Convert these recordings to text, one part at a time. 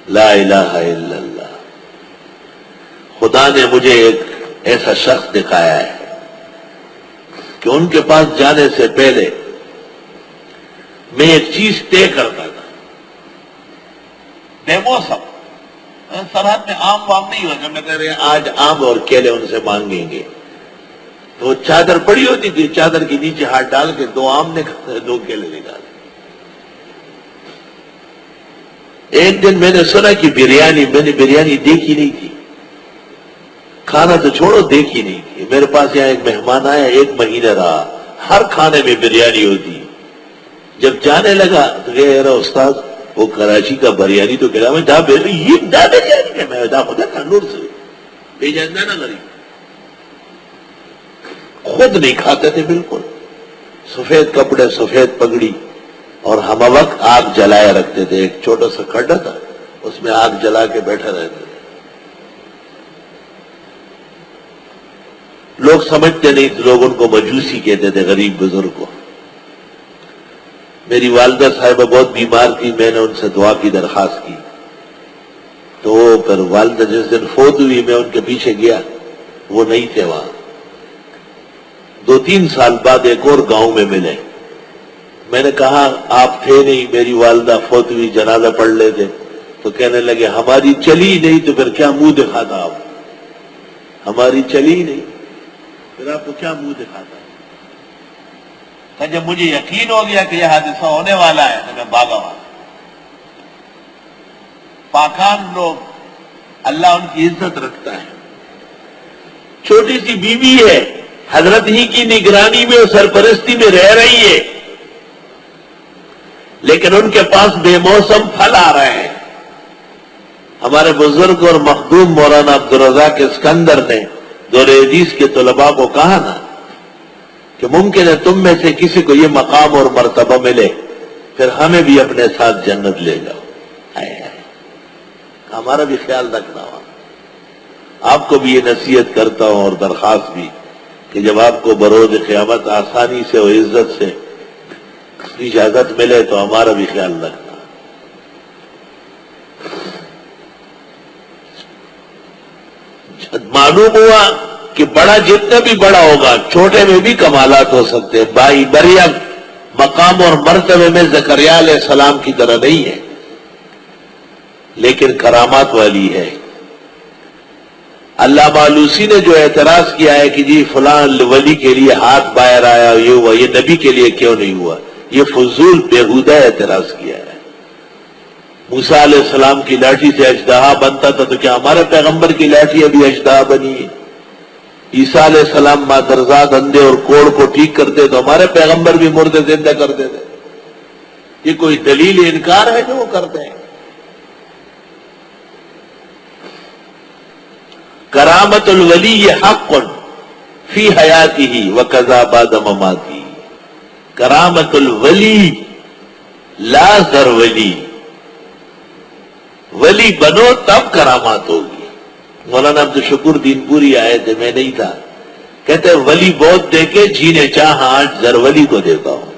لا الہ الا اللہ. خدا نے مجھے ایک ایسا شخص دکھایا ہے کہ ان کے پاس جانے سے پہلے میں ایک چیز طے کرتا تھا، بے موسم. سرحد میں آم وام نہیں ہوا. جب میں کہہ رہے ہیں آج آم اور کیلے ان سے مانگیں گے تو وہ چادر پڑی ہوتی تھی، چادر کے نیچے ہاتھ ڈال کے 2 آم نکالے 2 کیلے نکالے. ایک دن میں نے سنا کہ میں نے بریانی دیکھی نہیں تھی. کھانا تو چھوڑو، دیکھی نہیں تھی. میرے پاس یہاں ایک مہمان آیا، 1 مہینہ رہا، ہر کھانے میں بریانی ہوتی. جب جانے لگا تو کہہ رہا استاد وہ کراچی کا بریانی تو کہہ رہا میں دا بریانی کہ میں دا خدا کنور سے بے جانا نہ غریب. خود نہیں کھاتے تھے بالکل. سفید کپڑے، سفید پگڑی، اور ہم وقت آگ جلائے رکھتے تھے. ایک چھوٹا سا کھڈا تھا، اس میں آگ جلا کے بیٹھے رہتے تھے. لوگ سمجھتے نہیں تھے، لوگ ان کو مجوسی کہتے تھے، غریب بزرگ کو. میری والدہ صاحبہ بہت بیمار تھی، میں نے ان سے دعا کی درخواست کی. تو پھر والدہ جس دن فوت ہوئی میں ان کے پیچھے گیا، وہ نہیں تھے وہاں. 2-3 سال بعد ایک اور گاؤں میں ملے. میں نے کہا آپ تھے نہیں، میری والدہ فوت ہوئی، جنازہ پڑھ لیتے. تو کہنے لگے ہماری چلی نہیں تو پھر کیا منہ دکھاتا آپ؟ ہماری چلی نہیں پھر آپ کو کیا منہ دکھاتا؟ جب مجھے یقین ہو گیا کہ یہ حادثہ ہونے والا ہے تو میں بھاگا وہاں. پاکان لوگ، اللہ ان کی عزت رکھتا ہے. چھوٹی سی بیوی ہے، حضرت ہی کی نگرانی میں اور سرپرستی میں رہ رہی ہے، لیکن ان کے پاس بے موسم پھل آ رہے ہیں. ہمارے بزرگ اور مخدوم مولانا عبدالرزاق اسکندر نے دور حدیث کے طلباء کو کہا نا کہ ممکن ہے تم میں سے کسی کو یہ مقام اور مرتبہ ملے، پھر ہمیں بھی اپنے ساتھ جنت لے جاؤ. ہمارا بھی خیال رکھنا ہوا. آپ کو بھی یہ نصیحت کرتا ہوں اور درخواست بھی کہ جب آپ کو بروز قیامت آسانی سے اور عزت سے اجازت ملے تو ہمارا بھی خیال رکھنا. معلوم ہوا کہ بڑا جتنا بھی بڑا ہوگا، چھوٹے میں بھی کمالات ہو سکتے ہیں. بھائی مریم مقام اور مرتبے میں زکریا علیہ السلام کی طرح نہیں ہے، لیکن کرامات والی ہے. علامہ آلوسی نے جو اعتراض کیا ہے کہ جی فلاں ولی کے لیے ہاتھ باہر آیا، یہ ہوا، یہ نبی کے لیے کیوں نہیں ہوا، یہ فضول بیہودہ اعتراض کیا ہے. موسیٰ علیہ السلام کی لاٹھی سے اژدہا بنتا تھا تو کیا ہمارے پیغمبر کی لاٹھی ابھی اژدہا بنی ہے؟ عیسیٰ علیہ السلام مادرزاد اندھے اور کوڑ کو ٹھیک کرتے تو ہمارے پیغمبر بھی مردے زندہ کرتے تھے. یہ کوئی دلیل انکار ہے جو وہ کرتے ہیں؟ کرامت الولی حق فی حیاتہ وکذا بعد مماتہ. کرامت الولی لا زر ولی. ولی بنو تب کرامات ہوگی. مولانا عبدالشکور دین پوری آئے تھے، میں نہیں تھا. کہتے ولی بہت دیکھے، جینے چاہ آج زر ولی کو دیکھا ہوں.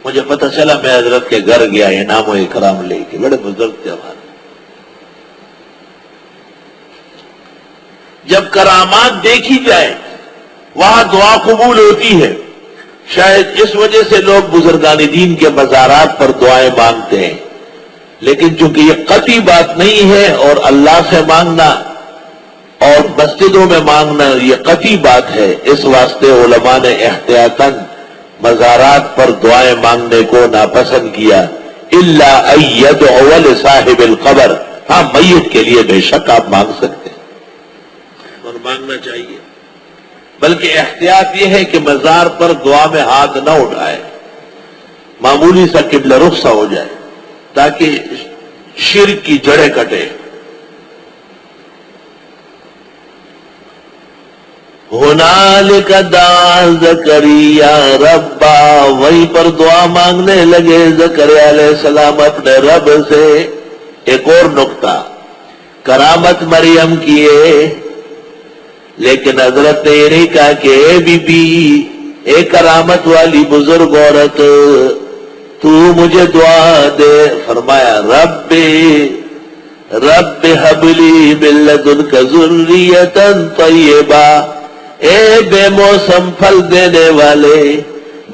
مجھے پتہ چلا، میں حضرت کے گھر گیا انعام و اکرام لے کے. بڑے بزرگ تھے ہمارے. جب کرامات دیکھی جائے وہاں دعا قبول ہوتی ہے. شاید اس وجہ سے لوگ بزرگان دین کے مزارات پر دعائیں مانگتے ہیں، لیکن چونکہ یہ قطعی بات نہیں ہے اور اللہ سے مانگنا اور مسجدوں میں مانگنا یہ قطعی بات ہے، اس واسطے علماء نے احتیاطاً مزارات پر دعائیں مانگنے کو ناپسند کیا. الا ان يدعو لصاحب القبر. ہاں میت کے لیے بے شک آپ مانگ سکتے ہیں اور مانگنا چاہیے، بلکہ احتیاط یہ ہے کہ مزار پر دعا میں ہاتھ نہ اٹھائے، معمولی سا قبلہ رخ سا ہو جائے تاکہ شرک کی جڑیں کٹے. ہنالک دعا زکریا ربا. وہیں پر دعا مانگنے لگے زکریا علیہ السلام اپنے رب سے. ایک اور نقطہ، کرامت مریم کی ہے، لیکن حضرت نے یہ نہیں کہا کہ اے بی بی، اے کرامت والی بزرگ عورت، تو مجھے دعا دے. فرمایا رب رب هب لی من لدنک ذریۃ طیبہ، اے بے موسم پھل دینے والے،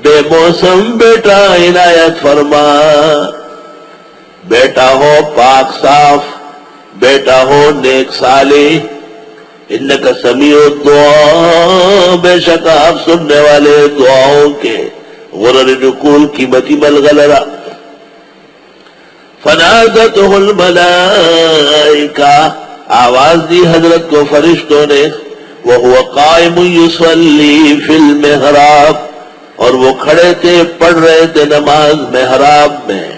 بے موسم بیٹا عنایت فرما، بیٹا ہو پاک صاف، بیٹا ہو نیک صالح، انک سمیع الدعاء، بے شک آپ سننے والے دعاؤں کے، غرر نقول قیمتی ملغلرہ۔ فنادته الملائکہ، آواز دی حضرت کو فرشتوں نے، وہو قائم یصلی فی المحراب، اور وہ کھڑے تھے پڑھ رہے تھے نماز محراب میں،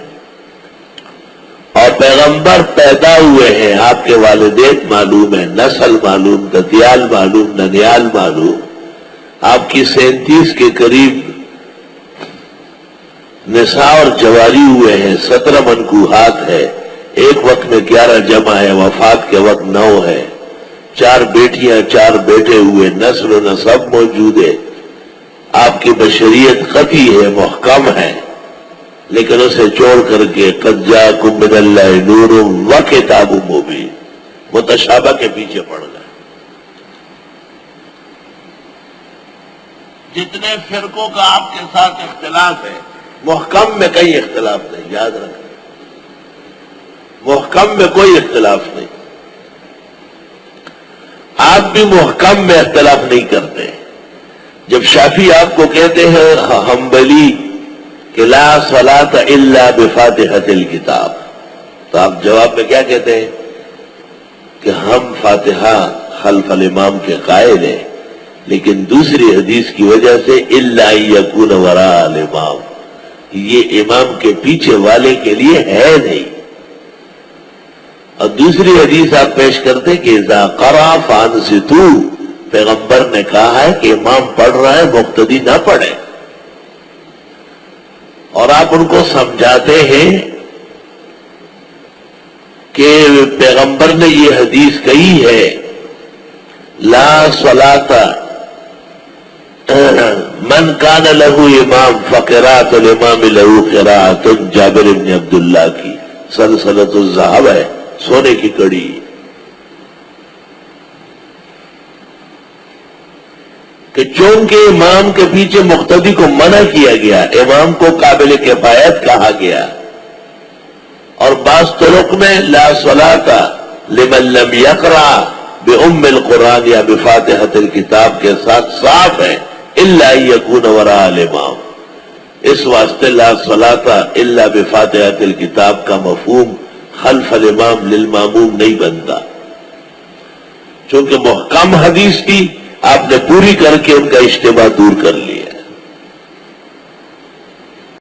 اور پیغمبر پیدا ہوئے ہیں، آپ کے والدین معلوم ہے، نسل معلوم، ددیال معلوم، ننیال معلوم، آپ کی 37 کے قریب نساء اور جواری ہوئے ہیں، 17 منکوحات ہے، ایک وقت میں 11 جمع ہے، وفات کے وقت 9 ہے، 4 بیٹیاں 4 بیٹے ہوئے، نسل و نسب موجود ہے، آپ کی بشریت خطی ہے، محکم ہے، لیکن اسے چھوڑ کر کے قد جاءکم من اللہ نور و کتاب مبین، متشابہ کے پیچھے پڑ گئے۔ جتنے فرقوں کا آپ کے ساتھ اختلاف ہے، محکم میں کئی اختلاف نہیں، یاد رکھیں، محکم میں کوئی اختلاف نہیں، آپ بھی محکم میں اختلاف نہیں کرتے۔ جب شافعی آپ کو کہتے ہیں حنبلی کہ لا صلاۃ الا بفاتحۃ الکتاب، تو آپ جواب میں کیا کہتے ہیں کہ ہم فاتحہ خلف الامام کے قائل ہیں، لیکن دوسری حدیث کی وجہ سے الا یکون وراء الامام، یہ امام کے پیچھے والے کے لیے ہے نہیں۔ اور دوسری حدیث آپ پیش کرتے کہ اذا قرأ فانصتوا، پیغمبر نے کہا ہے کہ امام پڑھ رہا ہے، مقتدی نہ پڑھے، اور آپ ان کو سمجھاتے ہیں کہ پیغمبر نے یہ حدیث کہی ہے لا صلاۃ من کان لہ امام فقراۃ الامام لہ قراۃ، جابر بن عبداللہ کی سلسلۃ الذہب ہے، سونے کی کڑی، کہ چونکہ امام کے پیچھے مقتدی کو منع کیا گیا، امام کو قابل کفایت کہا گیا، اور بعض طرق میں لا صلاۃ لمن لم یقرأ بأم القرآن یا بفاتحۃ الکتاب کے ساتھ صاف ہے الا یکون وراء الامام، اس واسطے لا صلاۃ الا بفاتحۃ الکتاب کا مفہوم خلف الامام للماموم نہیں بنتا، چونکہ محکم حدیث کی آپ نے پوری کر کے ان کا اشتباہ دور کر لیا۔